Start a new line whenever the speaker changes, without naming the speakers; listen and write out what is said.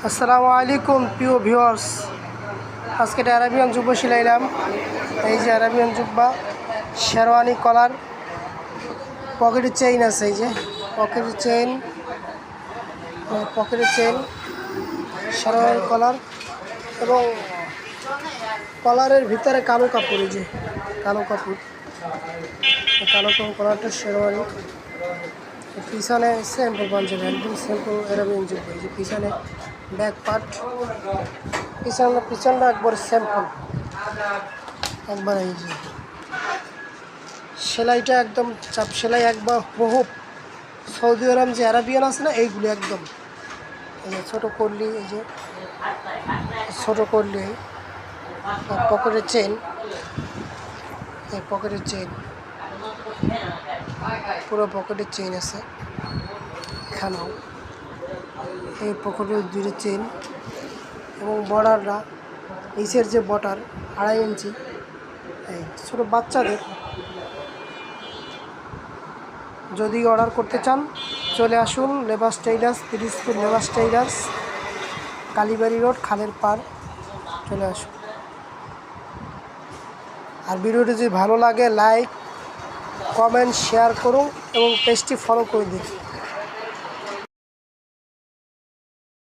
আসসালামু আলাইকুম প্রিয় ভিউয়ার্স, আজকে একটা আরাবিয়ান জুব্বা সিলাইলাম। এই যে আরাবিয়ান জুব্বা, শেরওয়ানি কলার, পকেটের চেইন আছে। এই যে পকেটের চেইন, শেরওয়ানি কলার এবং কলারের ভিতরে কালো কাপড়। এই যে কালো কাপড়, কলারটা শেরওয়ানি। পিছনে সিম্পল পাঞ্জাবি, একদম সিম্পল আরাবিয়ান জুব্বা। এই যে পিছনে ব্যাক পার্ট, পিছনটা একবার সিম্পল একবার। এই যে সেলাইটা একদম চাপ সেলাই, একবার বহু সৌদি আরব যে আরাবিয়ান আছে না, এইগুলি একদম। এই যে ছোটো করলি, এই যে ছোটো করলি, পকেটের চেইন, এই পকেটের চেইন, পুরো পকেটের চেইন আছে এখানেও। এই পকেটের দুটো চেইন এবং বর্ডাররা, নিচের যে বর্ডার 2.5 ইঞ্চি। এই ছোটো বাচ্চাদের যদি অর্ডার করতে চান চলে আসুন লেবাস টেইলার্স, পিরিজপুর লেবাস টেইলার্স, কালীবাড়ি রোড, খালের পাড়। চলে আসুন। আর ভিডিওটি যদি ভালো লাগে লাইক, কমেন্ট, শেয়ার করুন এবং পেজটি ফলো করে দিন।